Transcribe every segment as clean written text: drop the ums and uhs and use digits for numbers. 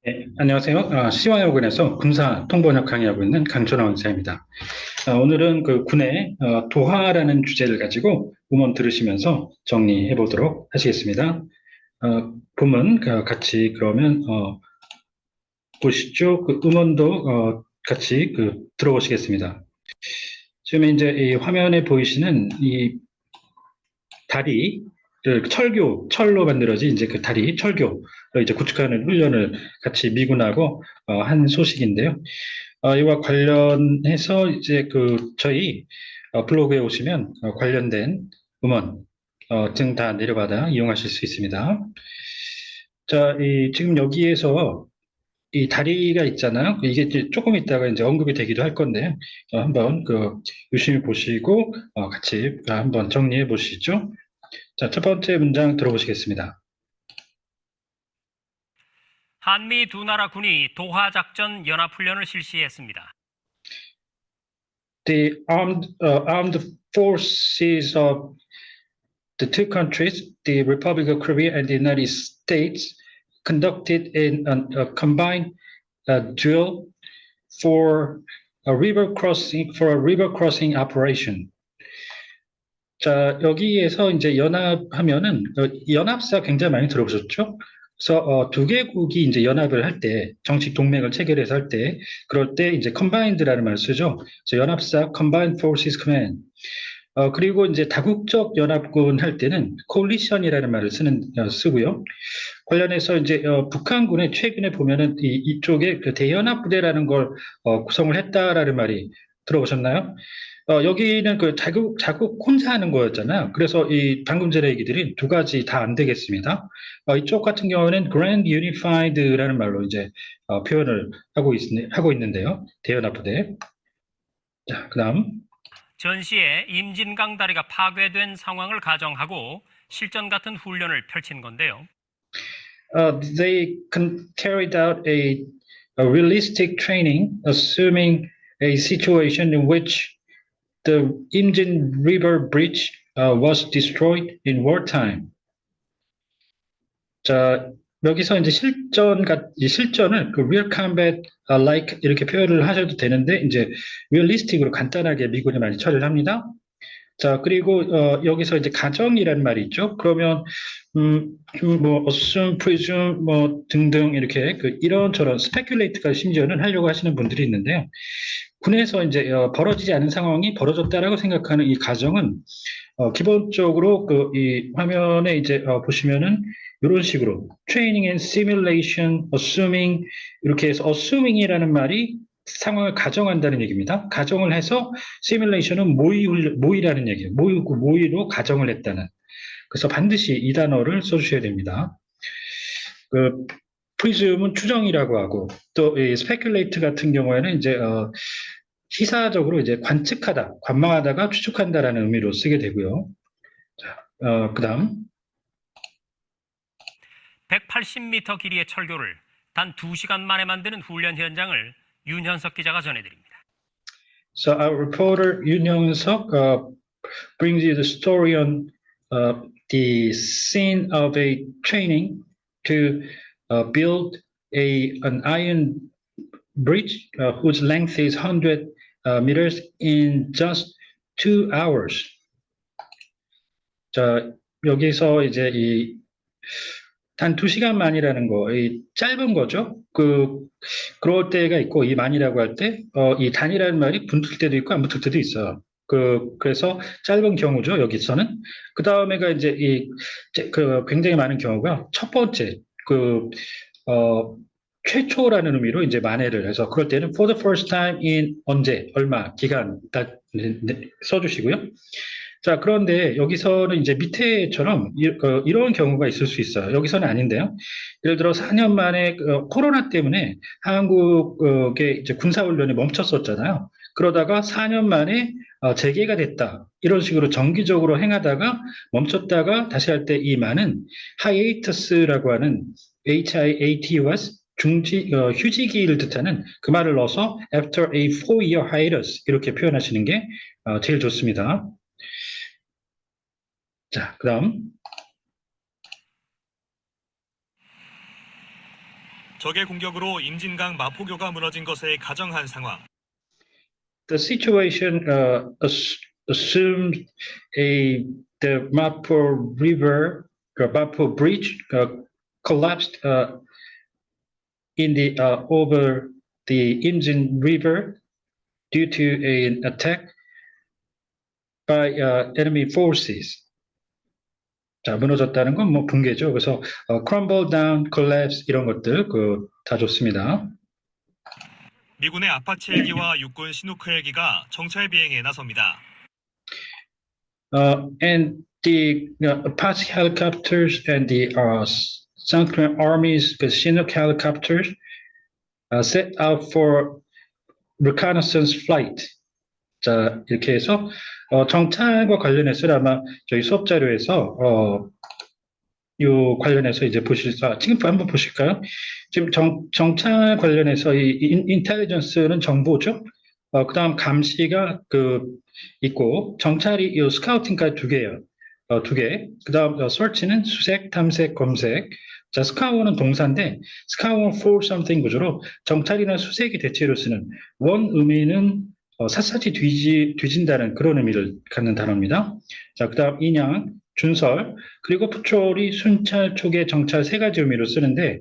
네, 안녕하세요. 시와여군에서 군사 통번역 강의하고 있는 강준호 원사입니다. 오늘은 그 군의 도하라는 주제를 가지고 음원 들으시면서 정리해 보도록 하시겠습니다. 본문 같이 그러면 보시죠. 그 음원도 같이 들어보시겠습니다. 지금 이제 이 화면에 보이시는 이 다리, 철로 만들어진 이제 그 다리, 철교로 이제 구축하는 훈련을 같이 미군하고 한 소식인데요. 이와 관련해서 이제 저희 블로그에 오시면 관련된 음원 등 다 내려받아 이용하실 수 있습니다. 자, 지금 여기에서 이 다리가 있잖아요. 이게 이제 조금 있다가 이제 언급이 되기도 할 건데, 한번 유심히 보시고, 같이 한번 정리해 보시죠. 자, 첫 번째 문장 들어보시겠습니다. 한미 두 나라 군이 도하 작전 연합훈련을 실시했습니다. The armed forces of the two countries, the Republic of Korea and the United States, conducted a combined drill for a river crossing operation. 자, 여기에서 이제 연합하면은 연합사 굉장히 많이 들어보셨죠? 그래서 두 개국이 이제 연합을 할 때, 정식 동맹을 체결해서 할 때, 그럴 때 이제 combined라는 말을 쓰죠. 그래서 연합사 Combined Forces Command. 그리고 이제 다국적 연합군 할 때는 coalition이라는 말을 쓰고요. 관련해서 이제 북한군의 최근에 보면은 이쪽에 그 대연합 부대라는 걸 구성을 했다라는 말이 들어보셨나요? 여기는 그 자국 혼자 하는 거였잖아요. 그래서 이 방금 전에 얘기 드린 두 가지 다 안 되겠습니다. 이쪽 같은 경우는 Grand Unified라는 말로 이제 표현을 하고 있는데요. 대연합 부대. 자, 그다음. 전시에 임진강 다리가 파괴된 상황을 가정하고 실전 같은 훈련을 펼친 건데요. They carried out a realistic training, assuming a situation in which the Imjin River Bridge was destroyed in wartime. 자, 여기서 이제 이 실전을 real combat like 이렇게 표현을 하셔도 되는데, 이제 realistic으로 간단하게 미군이 많이 처리를 합니다. 자, 그리고 여기서 이제 가정이라는 말이 있죠. 그러면 뭐 assume, presume 뭐 등등 이렇게 이런저런 speculate가 심지어는 하려고 하시는 분들이 있는데요. 군에서 이제 벌어지지 않은 상황이 벌어졌다라고 생각하는 이 가정은 기본적으로 이 화면에 이제 보시면은 이런 식으로 training and simulation, assuming 이렇게 해서 assuming이라는 말이 상황을 가정한다는 얘기입니다. 가정을 해서 simulation은 모의라는 얘기예요. 모의로 가정을 했다는. 그래서 반드시 이 단어를 써주셔야 됩니다. 그 presume은 추정이라고 하고 또 이 speculate 같은 경우에는 이제 시사적으로 이제 관측하다, 관망하다가 추측한다라는 의미로 쓰게 되고요. 자, 그다음. 180m 길이의 철교를 단 2시간 만에 만드는 훈련 현장을 윤현석 기자가 전해드립니다. So our reporter Yoon Hyung-suk brings you the story on the scene of a training to build an iron bridge whose length is 100 meters in just 2 hours. 자, 여기서 이제 단 2시간 만이라는 거, 이 짧은 거죠. 그럴 때가 있고, 이 만이라고 할 때, 이 단이라는 말이 붙을 때도 있고, 안 붙을 때도 있어요. 그래서 짧은 경우죠, 여기서는. 그 다음에가 이제 굉장히 많은 경우가 첫 번째, 최초라는 의미로 이제 만회를 해서, 그럴 때는 for the first time in 언제, 얼마, 기간, 다 써주시고요. 자, 그런데 여기서는 이제 밑에처럼 이런 경우가 있을 수 있어요. 여기서는 아닌데요. 예를 들어 4년 만에 코로나 때문에 한국의 이제 군사훈련이 멈췄었잖아요. 그러다가 4년 만에 재개가 됐다. 이런 식으로 정기적으로 행하다가 멈췄다가 다시 할 때 이 말은 hiatus라고 하는 HIATUS 휴지기를 뜻하는 그 말을 넣어서 after a 4-year hiatus 이렇게 표현하시는 게 제일 좋습니다. 자, 그다음. 적의 공격으로 임진강 마포교가 무너진 것을 가정한 상황. The situation assumes the Mapo River, Mapo Bridge collapsed in the over the Imjin River due to an attack by enemy forces. 자, 무너졌다는 건 뭐 붕괴죠. 그래서 crumble down, collapse 이런 것들 다 좋습니다. 미군의 아파치 헬기와 육군 시누크 헬기가 정찰 비행에 나섭니다. And the Apache helicopters and the South Korean Army's Chinook helicopters set out for reconnaissance flight. 자, 이렇게 해서 정찰과 관련해서 아마 저희 수업 자료에서 요 관련해서 이제 지금 한번 보실까요? 지금 정찰 관련해서 이 인텔리전스는 정보죠. 그다음 감시가 있고 정찰이 요 스카우팅까지 두 개예요. 두 개. 그다음 서치는 수색, 탐색, 검색. 자, 스카우는 동사인데 스카우 for something 구조로 정찰이나 수색이 대체로 쓰는 원 의미는 샅샅이 뒤진다는 그런 의미를 갖는 단어입니다. 자, 그다음 인양, 준설, 그리고 patrol이 순찰, 초계, 정찰 세 가지 의미로 쓰는데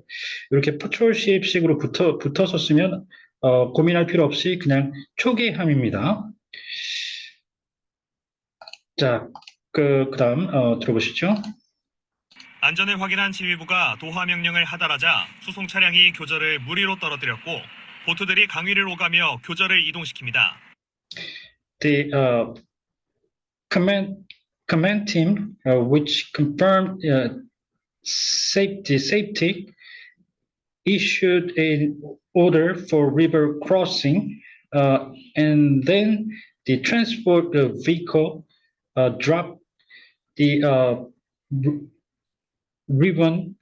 이렇게 patrolship식으로 붙어서 쓰면 고민할 필요 없이 그냥 초계함입니다. 자, 그다음 들어보시죠. 안전을 확인한 지휘부가 도하 명령을 하달하자 수송 차량이 교저를 물 위로 떨어뜨렸고 보트들이 강 위를 오가며 교저를 이동시킵니다. The command team, which confirmed safety, issued an order for river crossing, and then the transport vehicle dropped the ribbon,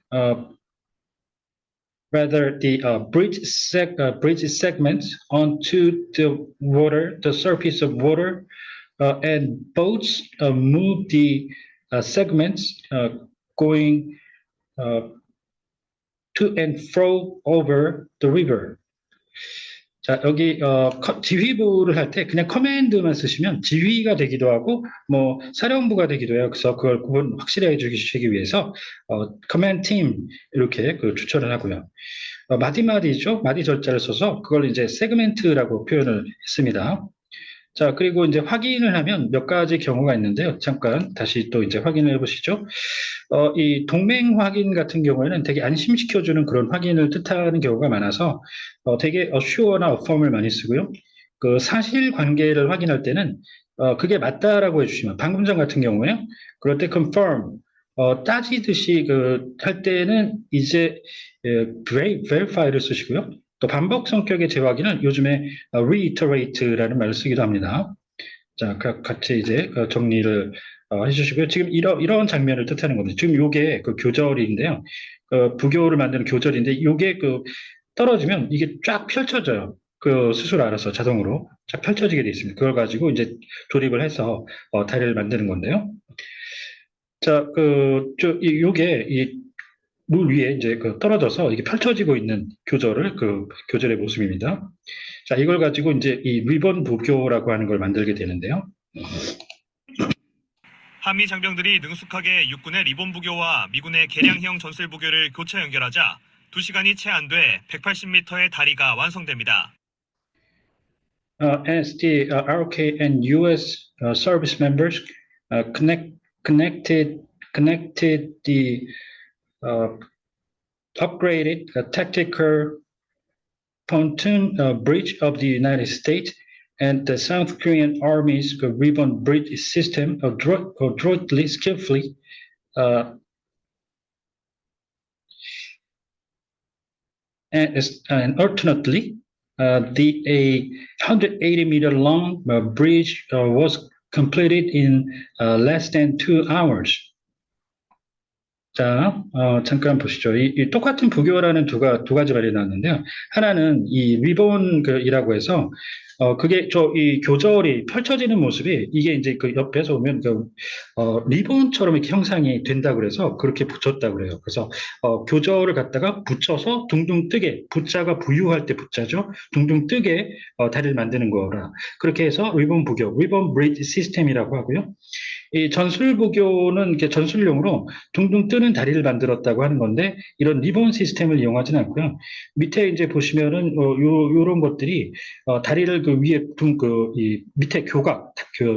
rather the bridge segments onto the water, the surface of water, and boats move the segments going to and fro over the river. 자, 여기 지휘부를 할 때 그냥 커맨드만 쓰시면 지휘가 되기도 하고 뭐 사령부가 되기도 해요. 그래서 그걸 구분 확실히 해주시기 위해서 커맨드 팀 이렇게 추천을 하고요. 마디마디죠. 마디 절자를 써서 그걸 이제 세그멘트라고 표현을 했습니다. 자, 그리고 이제 확인을 하면 몇 가지 경우가 있는데요. 잠깐 다시 또 이제 확인을 해보시죠. 이 동맹 확인 같은 경우에는 되게 안심시켜주는 그런 확인을 뜻하는 경우가 많아서 되게 assure나 affirm을 많이 쓰고요. 그 사실관계를 확인할 때는 그게 맞다라고 해주시면 방금 전 같은 경우에요. 그럴 때 confirm 따지듯이 할 때는 이제 verify를 쓰시고요. 또 반복 성격의 재확인은 요즘에 reiterate라는 말을 쓰기도 합니다. 자, 같이 이제 정리를 해주시고요. 지금 이런 장면을 뜻하는 겁니다. 지금 요게 교절인데요. 부교를 만드는 교절인데 요게 떨어지면 이게 쫙 펼쳐져요. 스스로 알아서 자동으로 쫙 펼쳐지게 되어 있습니다. 그걸 가지고 이제 조립을 해서 다리를 만드는 건데요. 자, 요게 물 위에 이제 떨어져서 이게 펼쳐지고 있는 교절의 모습입니다. 자, 이걸 가지고 이제 이 리본 부교라고 하는 걸 만들게 되는데요. 한미 장병들이 능숙하게 육군의 리본 부교와 미군의 개량형 전술 부교를 교차 연결하자 2시간이 채 안 돼 180m의 다리가 완성됩니다. As the ROK and U.S. Service members connected the upgraded tactical pontoon bridge of the United States and the South Korean Army's ribbon bridge system adroitly, skillfully, and alternately, the 180-meter long bridge was completed in less than 2 hours. 자, 잠깐 보시죠. 이 똑같은 부교라는 두 가지 말이 나왔는데요. 하나는 이 리본이라고 해서, 그게 이 교절이 펼쳐지는 모습이 이게 이제 그 옆에서 보면 리본처럼 이렇게 형상이 된다 그래서 그렇게 붙였다 그래요. 그래서, 교절을 갖다가 붙여서 둥둥 뜨게, 부자가 부유할 때 부자죠. 둥둥 뜨게, 다리를 만드는 거라. 그렇게 해서 리본 부교, 리본 브리지 시스템이라고 하고요. 이 전술부교는 이렇게 전술용으로 둥둥 뜨는 다리를 만들었다고 하는 건데 이런 리본 시스템을 이용하지는 않고요. 밑에 이제 보시면은 요런 것들이 다리를 그 위에 이 밑에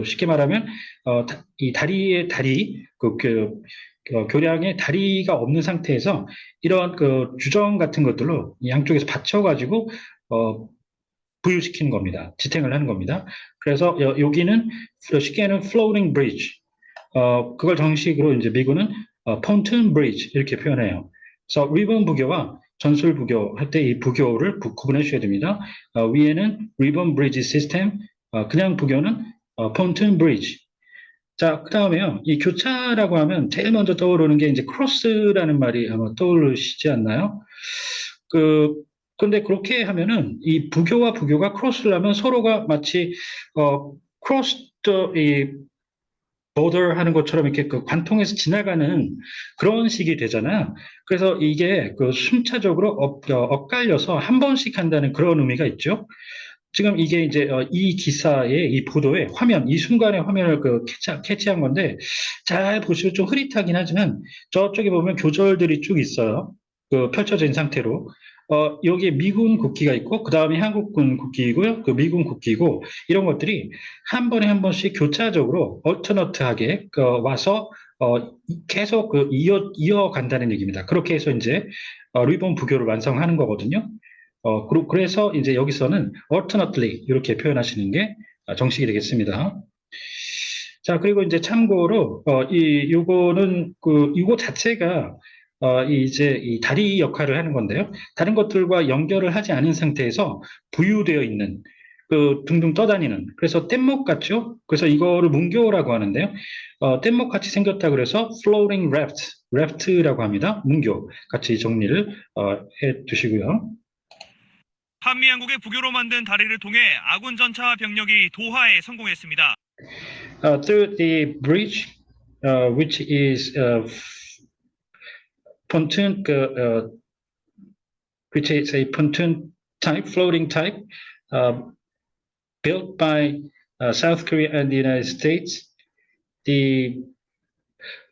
쉽게 말하면 이 다리의 다리 교량의 다리가 없는 상태에서 이런 그 주정 같은 것들로 양쪽에서 받쳐가지고 부유시키는 겁니다. 지탱을 하는 겁니다. 그래서 여기는 쉽게는 floating bridge, 그걸 정식으로 이제 미국은 pontoon bridge 이렇게 표현해요. 그래서 리본 부교와 전술 부교 할 때 이 부교를 구분해 주셔야 됩니다. 위에는 리본 브리지 시스템, 그냥 부교는 pontoon bridge. 자, 그 다음에요. 이 교차라고 하면 제일 먼저 떠오르는 게 이제 크로스라는 말이 아마 떠오르시지 않나요? 근데 그렇게 하면은 이 부교와 부교가 크로스를 하면 서로가 마치 크로스 이 border 하는 것처럼 이렇게 그 관통해서 지나가는 그런 식이 되잖아요. 그래서 이게 그 순차적으로 엇갈려서 한 번씩 한다는 그런 의미가 있죠. 지금 이게 이제 이 기사의 이 보도의 화면, 이 순간의 화면을 캐치한 건데 잘 보시면 좀 흐릿하긴 하지만 저쪽에 보면 교절들이 쭉 있어요. 펼쳐진 상태로. 여기에 미군 국기가 있고 그 다음에 한국군 국기이고요. 그 미군 국기고 이런 것들이 한 번에 한 번씩 교차적으로 얼터너트하게 와서 계속 이어간다는 얘기입니다. 그렇게 해서 이제 리본 부교를 완성하는 거거든요. 그래서 이제 여기서는 alternately 이렇게 표현하시는 게 정식이 되겠습니다. 자, 그리고 이제 참고로 요거는 이거 자체가 이제 이 다리 역할을 하는 건데요. 다른 것들과 연결을 하지 않은 상태에서 부유되어 있는 둥둥 떠다니는, 그래서 뗏목 같죠? 그래서 이거를 문교라고 하는데요. 뗏목 같이 생겼다 그래서 floating raft라고 합니다. 문교 같이 정리를 해 두시고요. 한미양국의 부교로 만든 다리를 통해 아군 전차와 병력이 도하에 성공했습니다. Through the bridge, which is pontoon, which is a pontoon type, floating type, built by South Korea and the United States. The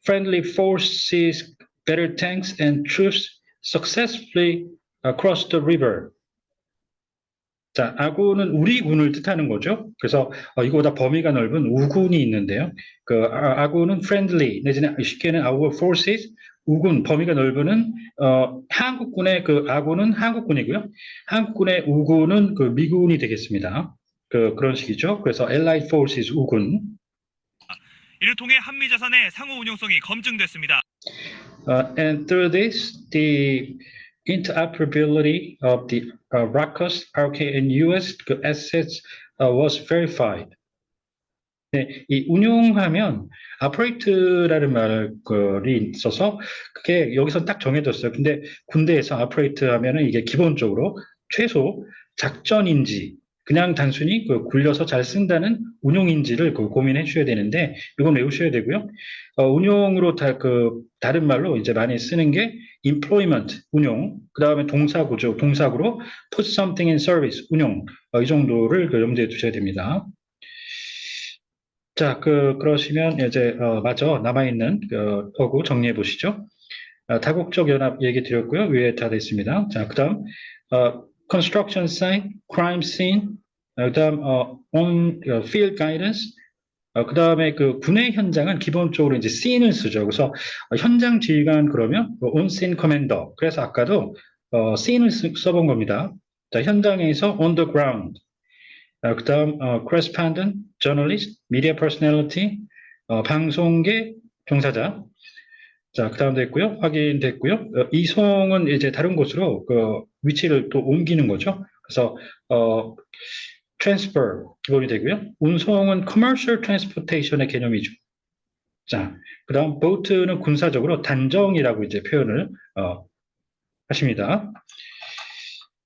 friendly forces, better tanks and troops successfully crossed the river. 자, 아군은 우리 군을 뜻하는 거죠. 그래서 이거보다 범위가 넓은 우군이 있는데요. 아군은 friendly 내지는 쉽게는 our forces, 우군 범위가 넓은 한국군의 아군은 한국군이고요. 한국군의 우군은 미군이 되겠습니다. 그런 식이죠. 그래서 Allied Forces 우군. 이를 통해 한미 자산의 상호 운용성이 검증됐습니다. And through this, the interoperability of the RACUS, RK, and US assets was verified. 네, 이 운용하면 operate라는 말이 있어서 그게 여기서 딱 정해졌어요. 근데 군대에서 operate 하면은 이게 기본적으로 최소 작전인지 그냥 단순히 굴려서 잘 쓴다는 운용인지를 고민해 주셔야 되는데 이건 외우셔야 되고요. 운용으로 다른 말로 이제 많이 쓰는 게 employment, 운용, 그 다음에 동사구죠. 동사구로 put something in service, 운용, 이 정도를 염두에 두셔야 됩니다. 자, 그러시면 이제 마저 남아있는 어구 정리해 보시죠. 다국적 연합 얘기 드렸고요. 위에 다 됐습니다. 자, 그다음 construction site, crime scene, 그다음 on field guidance, 그다음에 군의 현장은 기본적으로 이제 scene을 쓰죠. 그래서 현장 지휘관 그러면 on scene commander. 그래서 아까도 scene을 써본 겁니다. 자, 현장에서 on the ground. 그다음 correspondent, journalist, media personality, 방송계 종사자. 자, 그다음 됐고요. 확인됐고요. 이송은 이제 다른 곳으로 위치를 또 옮기는 거죠. 그래서 transfer 기본이 되고요. 운송은 commercial transportation의 개념이죠. 자, 그다음 boat는 군사적으로 단정이라고 이제 표현을 하십니다.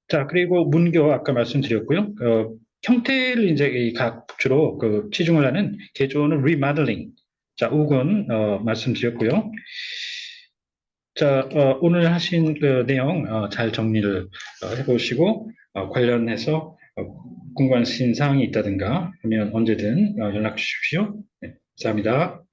자, 그리고 문교 아까 말씀드렸고요. 형태를 이제 주로 치중을 하는 개조는 remodeling. 자, 우군 말씀드렸고요. 자, 오늘 하신 그 내용 잘 정리를 해보시고 관련해서 궁금하신 사항이 있다든가 하면 언제든 연락 주십시오. 네, 감사합니다.